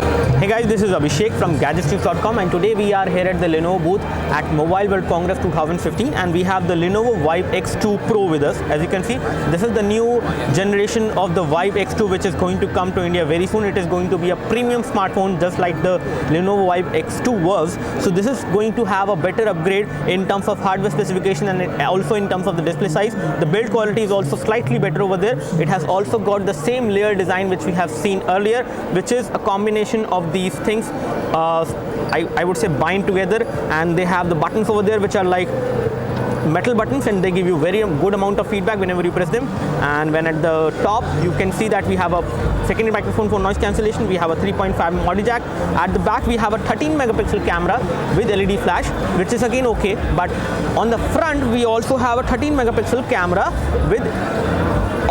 Hey guys, this is Abhishek from gadgetnews.com, and today we are here at the Lenovo booth at Mobile World Congress 2015, and we have the Lenovo Vibe X2 Pro with us. As you can see, this is the new generation of the Vibe X2 which is going to come to India very soon. It is going to be a premium smartphone just like the Lenovo Vibe X2 was. So this is going to have a better upgrade in terms of hardware specification and also in terms of the display size. The build quality is also slightly better over there. It has also got the same layer design which we have seen earlier, which is a combination of these things I would say bind together, and they have the buttons over there which are like metal buttons, and they give you very good amount of feedback whenever you press them. And when at the top you can see that we have a secondary microphone for noise cancellation, we have a 3.5 audio jack. At the back we have a 13 megapixel camera with LED flash, which is again okay, but on the front we also have a 13 megapixel camera with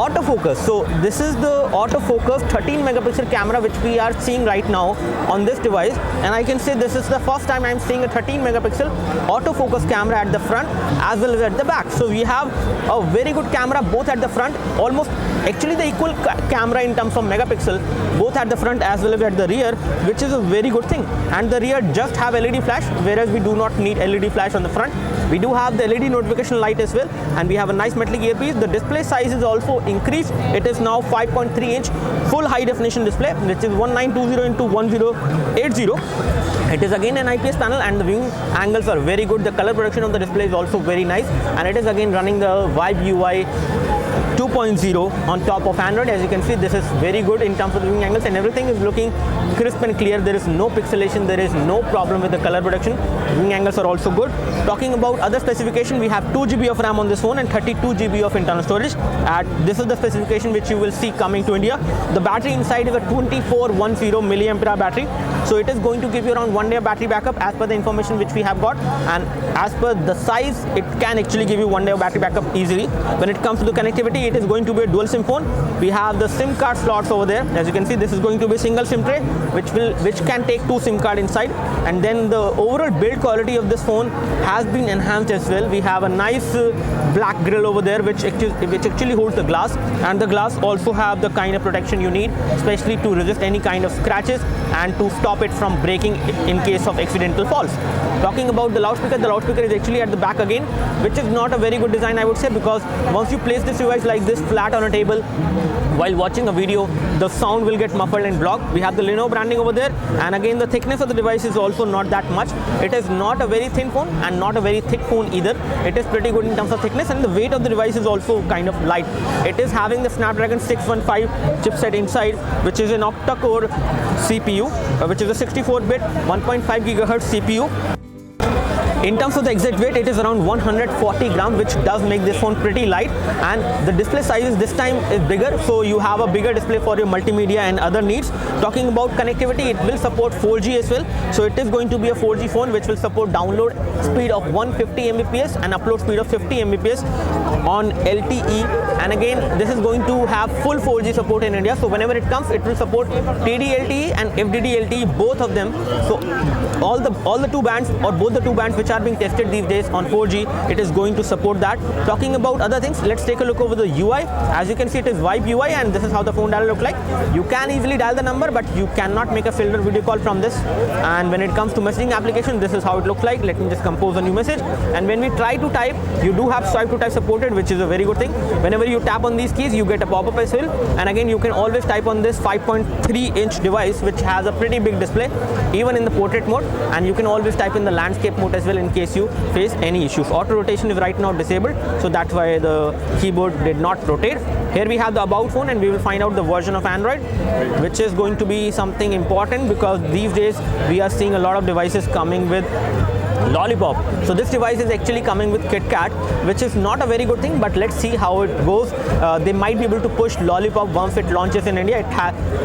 autofocus. So this is the autofocus 13 megapixel camera which we are seeing right now on this device, and I can say this is the first time I'm seeing a 13 megapixel autofocus camera at the front as well as at the back. So we have a very good camera both at the front, almost actually the equal camera in terms of megapixel both at the front as well as at the rear, which is a very good thing. And the rear just have LED flash, whereas we do not need LED flash on the front. We do have the LED notification light as well, and we have a nice metallic earpiece. The display size is also increased. It is now 5.3 inch full high definition display, which is 1920 into 1080. It is again an IPS panel, and the viewing angles are very good. The color production of the display is also very nice, and it is again running the Vibe UI 2.0 on top of Android. As you can see, this is very good in terms of the viewing angles, and everything is looking crisp and clear. There is no pixelation, there is no problem with the color production. Viewing angles are also good. Talking about other specification, we have 2 GB of RAM on this phone and 32 GB of internal storage. This is the specification which you will see coming to India. The battery inside is a 2410 mAh battery, so it is going to give you around 1 day of battery backup as per the information which we have got, and as per the size it can actually give you 1 day of battery backup easily. When it comes to the connectivity, it is going to be a dual SIM phone. We have the SIM card slots over there. As you can see, this is going to be a single SIM tray which can take 2 SIM cards inside, and then the overall build quality of this phone has been enhanced as well. We have a nice black grille over there which actually holds the glass, and the glass also have the kind of protection you need, especially to resist any kind of scratches and to stop it from breaking in case of accidental falls. Talking about the loudspeaker is actually at the back again, which is not a very good design, I would say, because once you place this device like this flat on a table while watching a video, the sound will get muffled and blocked. We have the Lenovo branding over there, and again the thickness of the device is also not that much. It is not a very thin phone and not a very thick phone either. It is pretty good in terms of thickness, and the weight of the device is also kind of light. It is having the Snapdragon 615 chipset inside, which is an octa-core CPU, which is a 64-bit 1.5 GHz CPU. In terms of the exact weight, it is around 140 grams, which does make this phone pretty light, and the display size this time is bigger, so you have a bigger display for your multimedia and other needs. Talking about connectivity, it will support 4G as well, so it is going to be a 4G phone which will support download speed of 150 Mbps and upload speed of 50 Mbps on LTE, and again this is going to have full 4G support in India. So whenever it comes, it will support TD-LTE and FDD-LTE, both of them. So all the two bands, or both the two bands which are being tested these days on 4G, it is going to support that. Talking about other things, let's take a look over the UI. As you can see, it is Vibe UI, and this is how the phone dial look like. You can easily dial the number, but you cannot make a filter video call from this. And when it comes to messaging application, this is how it looks like. Let me just compose a new message, and when we try to type, you do have swipe to type supported, which is a very good thing. Whenever you tap on these keys, you get a pop-up as well, and again you can always type on this 5.3 inch device which has a pretty big display even in the portrait mode, and you can always type in the landscape mode as well in case you face any issues. Auto rotation is right now disabled, so that's why the keyboard did not rotate. Here we have the about phone, and we will find out the version of Android, which is going to be something important because these days we are seeing a lot of devices coming with Lollipop. So this device is actually coming with KitKat, which is not a very good thing, but let's see how it goes. They might be able to push Lollipop once it launches in India.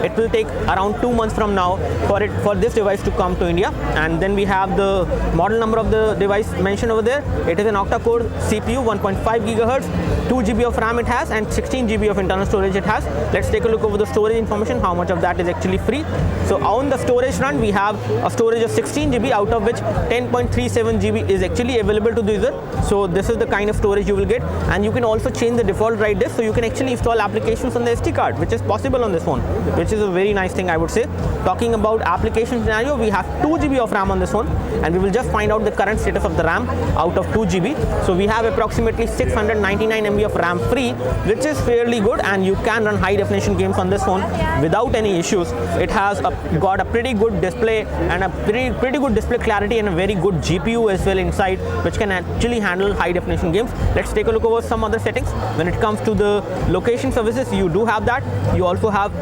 It will take around 2 months from now for this device to come to India. And then we have the model number of the device mentioned over there. It is an octa-core CPU, 1.5 GHz, 2 GB of RAM it has, and 16 GB of internal storage it has. Let's take a look over the storage information, how much of that is actually free. So on the storage front, we have a storage of 16 GB, out of which 10.3 257 GB is actually available to the user. So this is the kind of storage you will get, and you can also change the default write disk, so you can actually install applications on the SD card, which is possible on this phone, which is a very nice thing, I would say. Talking about application scenario, we have 2 GB of RAM on this one, and we will just find out the current status of the RAM out of 2 GB. So we have approximately 699 MB of RAM free, which is fairly good, and you can run high definition games on this phone without any issues. It has got a pretty good display and a pretty good display clarity and a very good GPU as well inside, which can actually handle high definition games. Let's take a look over some other settings. When it comes to the location services, you do have that. You also have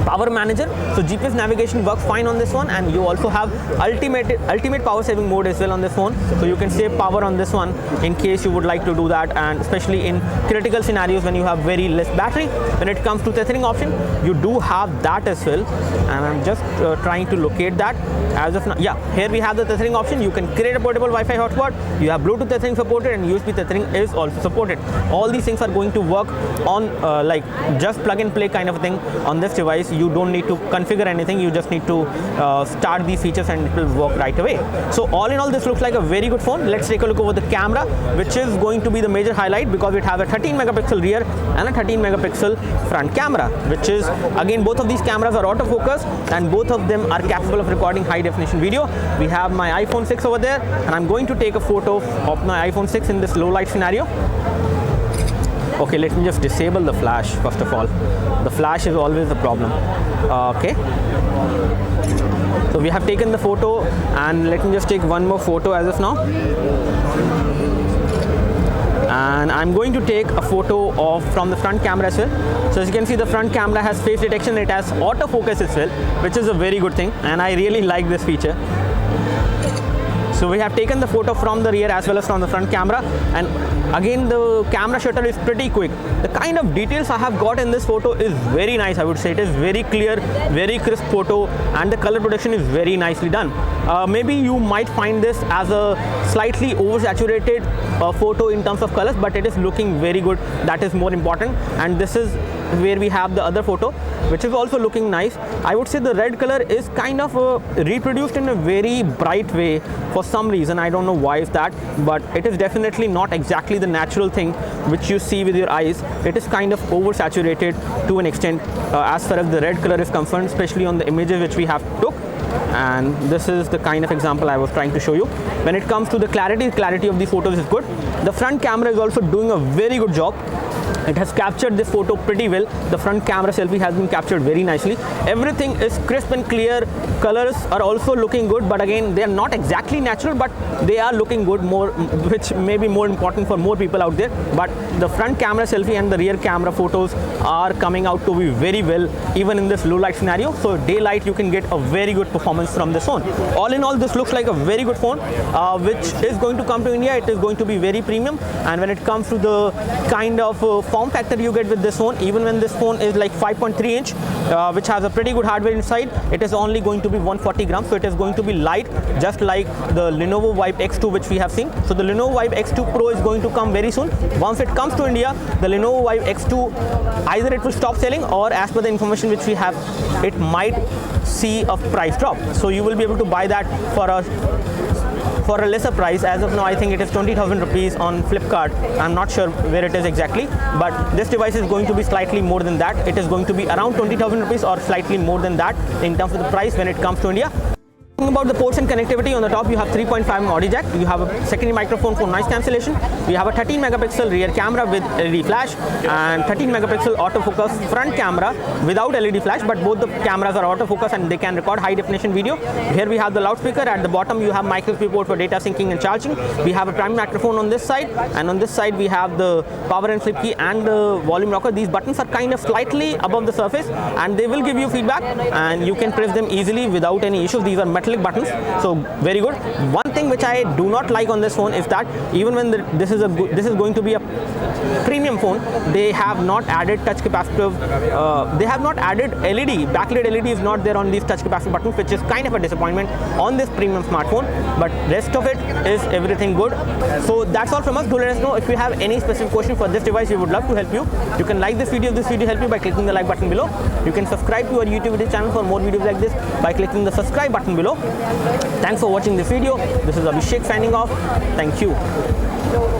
power manager, so GPS navigation works fine on this one, and you also have ultimate power saving mode as well on this phone, so you can save power on this one in case you would like to do that, and especially in critical scenarios when you have very less battery. When it comes to tethering option, you do have that as well, and I'm just trying to locate that as of now. Yeah, here we have the tethering option. You can create a portable Wi-Fi hotspot. You have Bluetooth tethering supported, and USB tethering is also supported. All these things are going to work on like just plug and play kind of a thing on this device. You don't need to configure anything, you just need to start these features and it will work right away. So all in all, this looks like a very good phone. Let's take a look over the camera, which is going to be the major highlight, because it has a 13 megapixel rear and a 13 megapixel front camera, which is, again, both of these cameras are autofocus, and both of them are capable of recording high definition video. We have my iPhone 6 over there, and I'm going to take a photo of my iPhone 6 in this low light scenario. Okay, let me just disable the flash first of all. The flash is always the problem. Okay. So we have taken the photo, and let me just take one more photo as of now. And I'm going to take a photo from the front camera as well. So as you can see, the front camera has face detection, it has autofocus as well, which is a very good thing, and I really like this feature. So we have taken the photo from the rear as well as from the front camera, and again the camera shutter is pretty quick. The kind of details I have got in this photo is very nice, I would say. It is very clear, very crisp photo, and the color production is very nicely done. Maybe you might find this as a slightly oversaturated photo in terms of colors, but it is looking very good. That is more important. And this is where we have the other photo, which is also looking nice. I would say the red color is kind of reproduced in a very bright way for some reason. I don't know why is that, but it is definitely not exactly the natural thing which you see with your eyes. It is kind of oversaturated to an extent as far as the red color is concerned, especially on the images which we have took. And this is the kind of example I was trying to show you. When it comes to the clarity of the photos is good. The front camera is also doing a very good job. It has captured this photo pretty well. The front camera selfie has been captured very nicely. Everything is crisp and clear. Colors are also looking good, but again, they are not exactly natural, but they are looking good, more, which may be more important for more people out there. But the front camera selfie and the rear camera photos are coming out to be very well, even in this low light scenario. So daylight, you can get a very good performance from this phone. All in all, this looks like a very good phone, which is going to come to India. It is going to be very premium. And when it comes to the kind of form factor you get with this phone, even when this phone is like 5.3 inch, which has a pretty good hardware inside, it is only going to be 140 grams, so it is going to be light, just like the Lenovo Vibe X2 which we have seen. So the Lenovo Vibe X2 Pro is going to come very soon. Once it comes to India, the Lenovo Vibe X2, either it will stop selling, or as per the information which we have, it might see a price drop. So you will be able to buy that for a lesser price. As of now, I think it is 20,000 rupees on Flipkart. I'm not sure where it is exactly, but this device is going to be slightly more than that. It is going to be around 20,000 rupees or slightly more than that in terms of the price when it comes to India. Talking about the ports and connectivity, on the top you have 3.5mm audio jack, you have a secondary microphone for noise cancellation, you have a 13 megapixel rear camera with LED flash, and 13 megapixel autofocus front camera without LED flash, but both the cameras are autofocus and they can record high definition video. Here we have the loudspeaker. At the bottom you have micro USB port for data syncing and charging. We have a primary microphone on this side, and on this side we have the power and flip key and the volume rocker. These buttons are kind of slightly above the surface, and they will give you feedback, and you can press them easily without any issues. These are metallic buttons, so very good. One thing which I do not like on this phone is that even when this is going to be a premium phone, they have not added touch capacitive, they have not added LED, backlit LED is not there on these touch capacitive buttons, which is kind of a disappointment on this premium smartphone, but rest of it is everything good. So that's all from us. Do let us know if you have any specific question for this device. We would love to help you. You can like this video if this video helped you by clicking the like button below. You can subscribe to our YouTube video channel for more videos like this by clicking the subscribe button below. Thanks for watching this video. This is Abhishek signing off. Thank you.